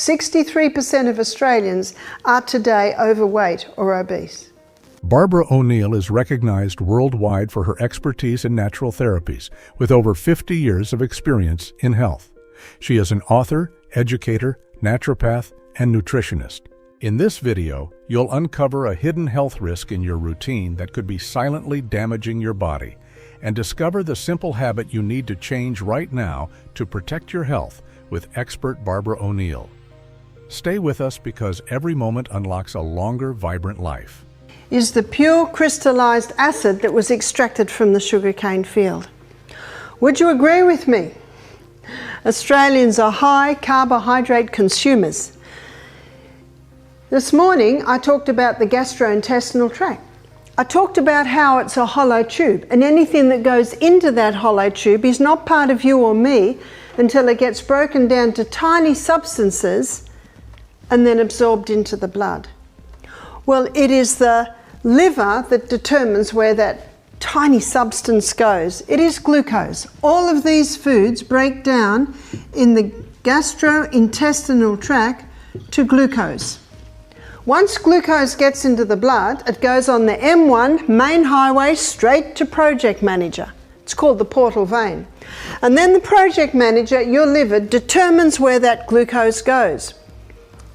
63% of Australians are today overweight or obese. Barbara O'Neill is recognized worldwide for her expertise in natural therapies, with over 50 years of experience in health. She is an author, educator, naturopath, and nutritionist. In this video, you'll uncover a hidden health risk in your routine that could be silently damaging your body, and discover the simple habit you need to change right now to protect your health with expert Barbara O'Neill. Stay with us because every moment unlocks a longer, vibrant life. Is the pure crystallized acid that was extracted from the sugarcane field. Would you agree with me? Australians are high carbohydrate consumers. This morning I talked about the gastrointestinal tract. I talked about how it's a hollow tube, and anything that goes into that hollow tube is not part of you or me until it gets broken down to tiny substances and then absorbed into the blood. Well, it is the liver that determines where that tiny substance goes. It is glucose. All of these foods break down in the gastrointestinal tract to glucose. Once glucose gets into the blood, it goes on the M1 main highway straight to project manager. It's called the portal vein. And then the project manager, your liver, determines where that glucose goes.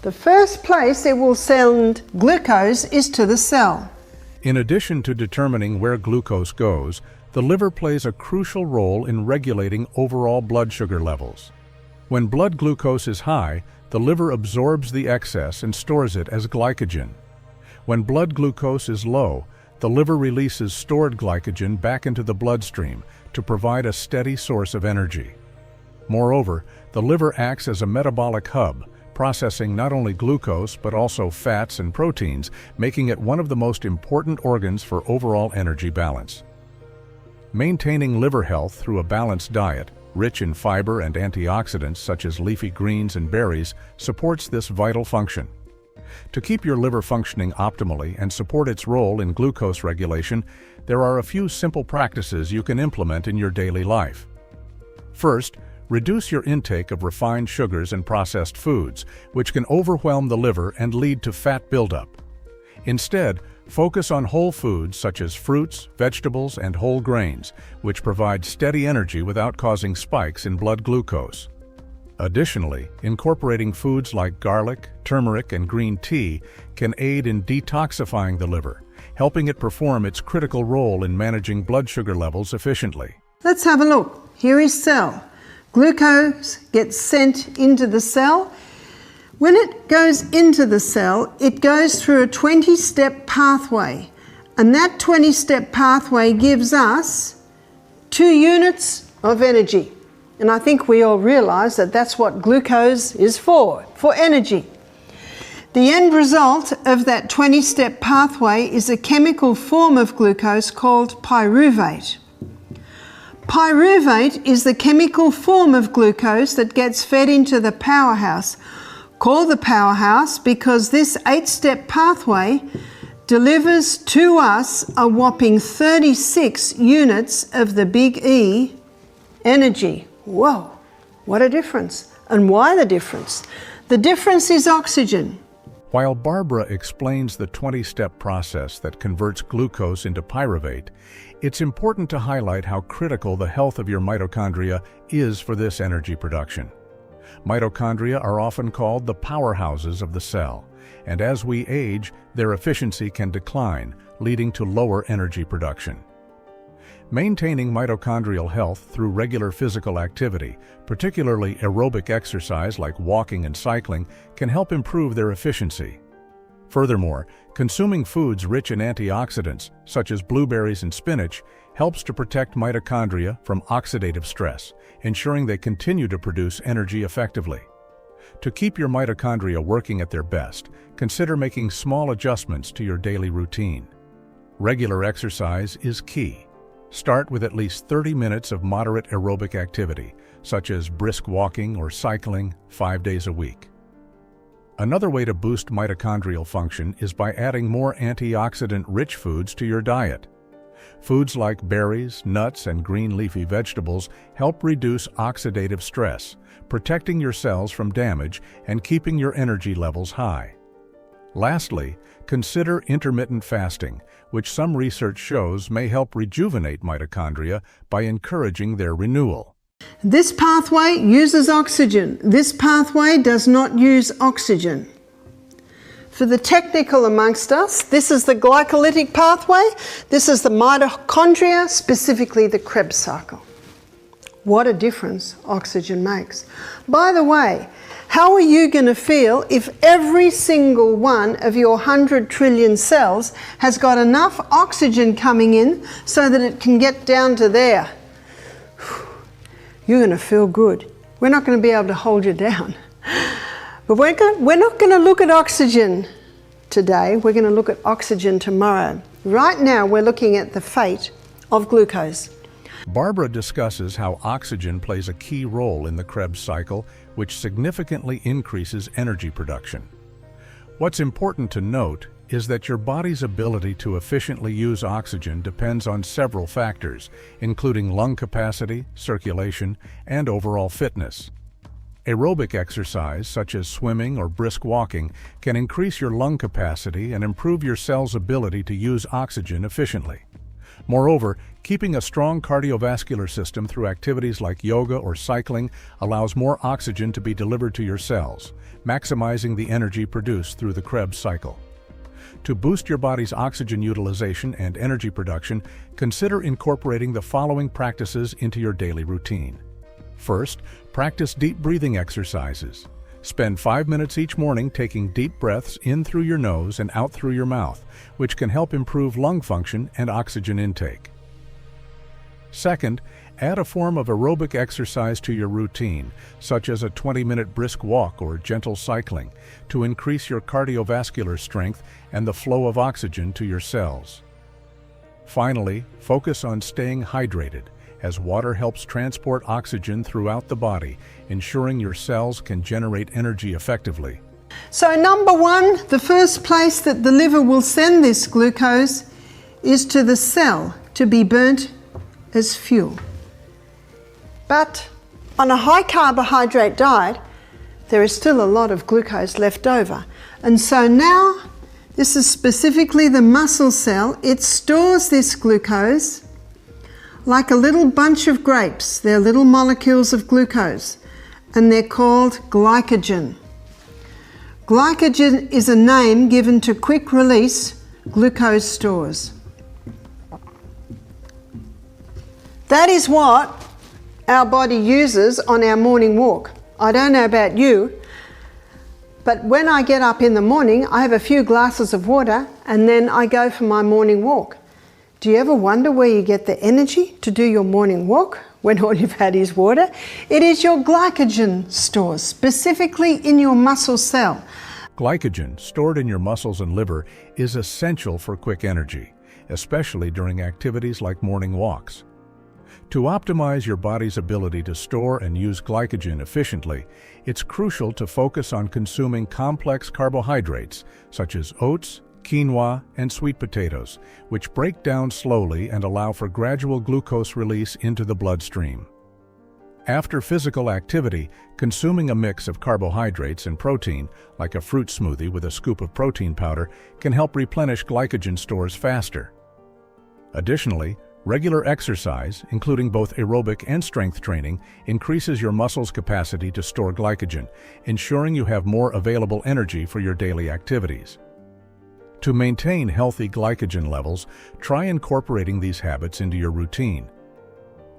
The first place it will send glucose is to the cell. In addition to determining where glucose goes, the liver plays a crucial role in regulating overall blood sugar levels. When blood glucose is high, the liver absorbs the excess and stores it as glycogen. When blood glucose is low, the liver releases stored glycogen back into the bloodstream to provide a steady source of energy. Moreover, the liver acts as a metabolic hub, processing not only glucose but also fats and proteins, making it one of the most important organs for overall energy balance. Maintaining liver health through a balanced diet, rich in fiber and antioxidants such as leafy greens and berries, supports this vital function. To keep your liver functioning optimally and support its role in glucose regulation, there are a few simple practices you can implement in your daily life. First, reduce your intake of refined sugars and processed foods, which can overwhelm the liver and lead to fat buildup. Instead, focus on whole foods such as fruits, vegetables, and whole grains, which provide steady energy without causing spikes in blood glucose. Additionally, incorporating foods like garlic, turmeric, and green tea can aid in detoxifying the liver, helping it perform its critical role in managing blood sugar levels efficiently. Let's have a look. Here is cell. Glucose gets sent into the cell. When it goes into the cell, it goes through a 20-step pathway, and that 20-step pathway gives us 2 units of energy. And I think we all realize that that's what glucose is for energy. The end result of that 20-step pathway is a chemical form of glucose called pyruvate. Pyruvate is the chemical form of glucose that gets fed into the powerhouse, called the powerhouse because this 8-step pathway delivers to us a whopping 36 units of the big E energy. Whoa, what a difference. And why the difference? The difference is oxygen. While Barbara explains the 20-step process that converts glucose into pyruvate, it's important to highlight how critical the health of your mitochondria is for this energy production. Mitochondria are often called the powerhouses of the cell, and as we age, their efficiency can decline, leading to lower energy production. Maintaining mitochondrial health through regular physical activity, particularly aerobic exercise like walking and cycling, can help improve their efficiency. Furthermore, consuming foods rich in antioxidants, such as blueberries and spinach, helps to protect mitochondria from oxidative stress, ensuring they continue to produce energy effectively. To keep your mitochondria working at their best, consider making small adjustments to your daily routine. Regular exercise is key. Start with at least 30 minutes of moderate aerobic activity, such as brisk walking or cycling 5 days a week. Another way to boost mitochondrial function is by adding more antioxidant-rich foods to your diet. Foods like berries, nuts, and green leafy vegetables help reduce oxidative stress, protecting your cells from damage and keeping your energy levels high. Lastly, consider intermittent fasting, which some research shows may help rejuvenate mitochondria by encouraging their renewal. This pathway uses oxygen. This pathway does not use oxygen. For the technical amongst us, this is the glycolytic pathway. This is the mitochondria, specifically the Krebs cycle. What a difference oxygen makes. By the way, how are you going to feel if every single one of your 100 trillion cells has got enough oxygen coming in so that it can get down to there? You're going to feel good. We're not going to be able to hold you down. But we're not going to look at oxygen today. We're going to look at oxygen tomorrow. Right now, we're looking at the fate of glucose. Barbara discusses how oxygen plays a key role in the Krebs cycle, which significantly increases energy production. What's important to note is that your body's ability to efficiently use oxygen depends on several factors, including lung capacity, circulation, and overall fitness. Aerobic exercise, such as swimming or brisk walking, can increase your lung capacity and improve your cells' ability to use oxygen efficiently. Moreover, keeping a strong cardiovascular system through activities like yoga or cycling allows more oxygen to be delivered to your cells, maximizing the energy produced through the Krebs cycle. To boost your body's oxygen utilization and energy production, consider incorporating the following practices into your daily routine. First, practice deep breathing exercises. Spend 5 minutes each morning taking deep breaths in through your nose and out through your mouth, which can help improve lung function and oxygen intake. Second, add a form of aerobic exercise to your routine, such as a 20-minute brisk walk or gentle cycling, to increase your cardiovascular strength and the flow of oxygen to your cells. Finally, focus on staying hydrated, as water helps transport oxygen throughout the body, ensuring your cells can generate energy effectively. So number one, the first place that the liver will send this glucose is to the cell to be burnt as fuel. But on a high carbohydrate diet, there is still a lot of glucose left over. And so now, this is specifically the muscle cell. It stores this glucose like a little bunch of grapes. They're little molecules of glucose, and they're called glycogen. Glycogen is a name given to quick-release glucose stores. That is what our body uses on our morning walk. I don't know about you, but when I get up in the morning, I have a few glasses of water and then I go for my morning walk. Do you ever wonder where you get the energy to do your morning walk when all you've had is water? It is your glycogen stores, specifically in your muscle cell. Glycogen, stored in your muscles and liver, is essential for quick energy, especially during activities like morning walks. To optimize your body's ability to store and use glycogen efficiently, it's crucial to focus on consuming complex carbohydrates such as oats, quinoa, and sweet potatoes, which break down slowly and allow for gradual glucose release into the bloodstream. After physical activity, consuming a mix of carbohydrates and protein, like a fruit smoothie with a scoop of protein powder, can help replenish glycogen stores faster. Additionally, regular exercise, including both aerobic and strength training, increases your muscles' capacity to store glycogen, ensuring you have more available energy for your daily activities. To maintain healthy glycogen levels, try incorporating these habits into your routine.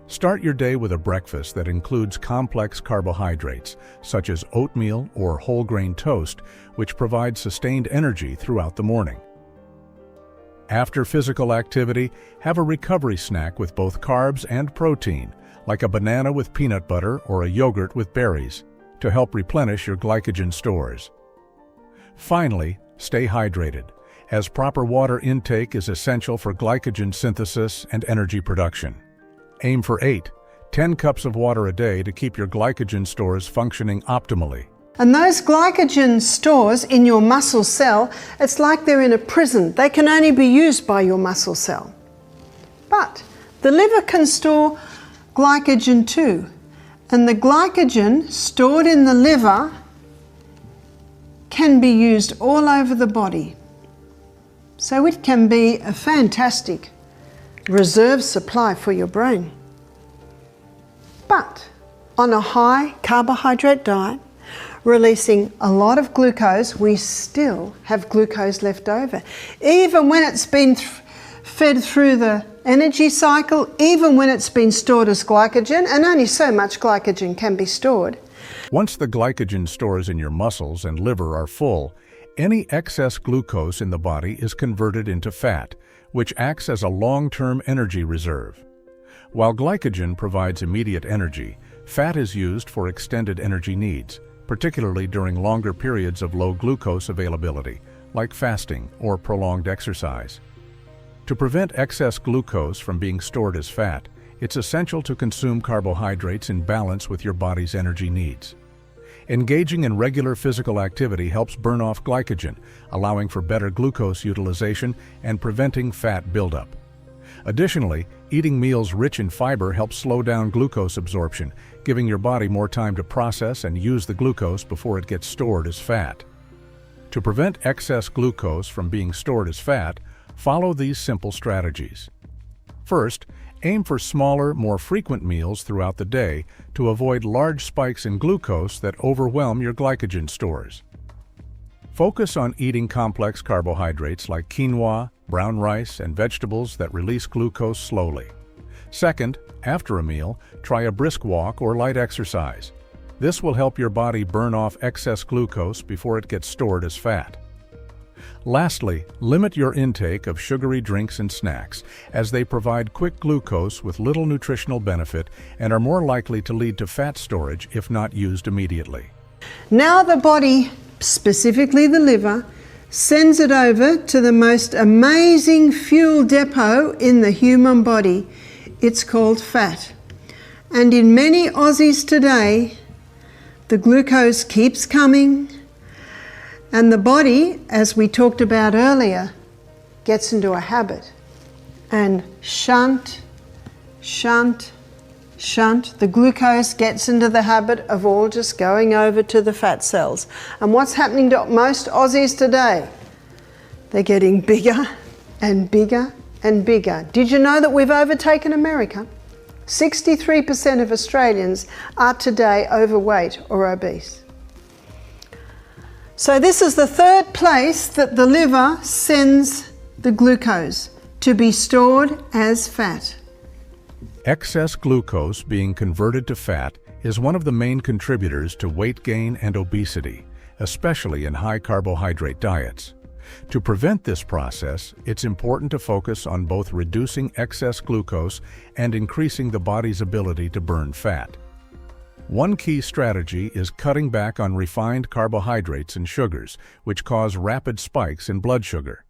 Start your day with a breakfast that includes complex carbohydrates, such as oatmeal or whole grain toast, which provide sustained energy throughout the morning. After physical activity, have a recovery snack with both carbs and protein, like a banana with peanut butter or a yogurt with berries, to help replenish your glycogen stores. Finally, stay hydrated, as proper water intake is essential for glycogen synthesis and energy production. Aim for 8-10 cups of water a day to keep your glycogen stores functioning optimally. And those glycogen stores in your muscle cell, it's like they're in a prison. They can only be used by your muscle cell. But the liver can store glycogen too, and the glycogen stored in the liver can be used all over the body. So it can be a fantastic reserve supply for your brain. But on a high carbohydrate diet, releasing a lot of glucose, we still have glucose left over. Even when it's been fed through the energy cycle, even when it's been stored as glycogen, and only so much glycogen can be stored. Once the glycogen stores in your muscles and liver are full, any excess glucose in the body is converted into fat, which acts as a long-term energy reserve. While glycogen provides immediate energy, fat is used for extended energy needs, particularly during longer periods of low glucose availability, like fasting or prolonged exercise. To prevent excess glucose from being stored as fat, it's essential to consume carbohydrates in balance with your body's energy needs. Engaging in regular physical activity helps burn off glycogen, allowing for better glucose utilization and preventing fat buildup. Additionally, eating meals rich in fiber helps slow down glucose absorption, giving your body more time to process and use the glucose before it gets stored as fat. To prevent excess glucose from being stored as fat, follow these simple strategies. First, aim for smaller, more frequent meals throughout the day to avoid large spikes in glucose that overwhelm your glycogen stores. Focus on eating complex carbohydrates like quinoa, brown rice, and vegetables that release glucose slowly. Second, after a meal, try a brisk walk or light exercise. This will help your body burn off excess glucose before it gets stored as fat. Lastly, limit your intake of sugary drinks and snacks, as they provide quick glucose with little nutritional benefit and are more likely to lead to fat storage if not used immediately. Now the body, specifically the liver, sends it over to the most amazing fuel depot in the human body. It's called fat. And in many Aussies today, the glucose keeps coming, and the body, as we talked about earlier, gets into a habit and shunt, the glucose gets into the habit of all just going over to the fat cells. And what's happening to most Aussies today? They're getting bigger and bigger and bigger. Did you know that we've overtaken America? 63% of Australians are today overweight or obese. So this is the third place that the liver sends the glucose to be stored as fat. Excess glucose being converted to fat is one of the main contributors to weight gain and obesity, especially in high carbohydrate diets. To prevent this process, it's important to focus on both reducing excess glucose and increasing the body's ability to burn fat. One key strategy is cutting back on refined carbohydrates and sugars, which cause rapid spikes in blood sugar.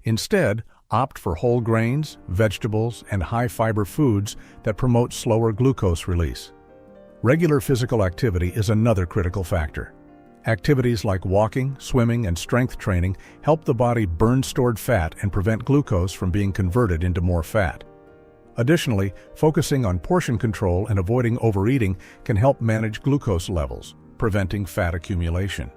Instead, opt for whole grains, vegetables, and high-fiber foods that promote slower glucose release. Regular physical activity is another critical factor. Activities like walking, swimming, and strength training help the body burn stored fat and prevent glucose from being converted into more fat. Additionally, focusing on portion control and avoiding overeating can help manage glucose levels, preventing fat accumulation.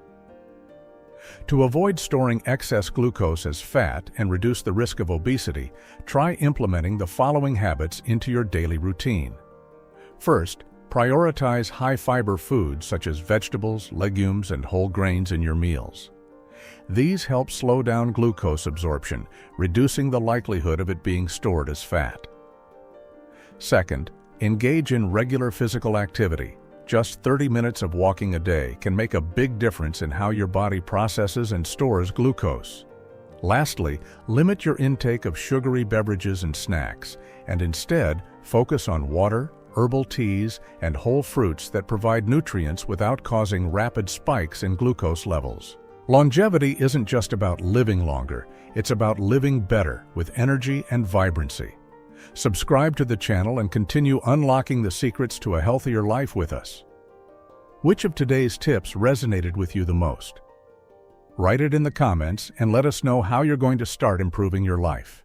To avoid storing excess glucose as fat and reduce the risk of obesity, try implementing the following habits into your daily routine. First, prioritize high-fiber foods such as vegetables, legumes, and whole grains in your meals. These help slow down glucose absorption, reducing the likelihood of it being stored as fat. Second, engage in regular physical activity. Just 30 minutes of walking a day can make a big difference in how your body processes and stores glucose. Lastly, limit your intake of sugary beverages and snacks, and instead focus on water, herbal teas, and whole fruits that provide nutrients without causing rapid spikes in glucose levels. Longevity isn't just about living longer, it's about living better with energy and vibrancy. Subscribe to the channel and continue unlocking the secrets to a healthier life with us. Which of today's tips resonated with you the most? Write it in the comments and let us know how you're going to start improving your life.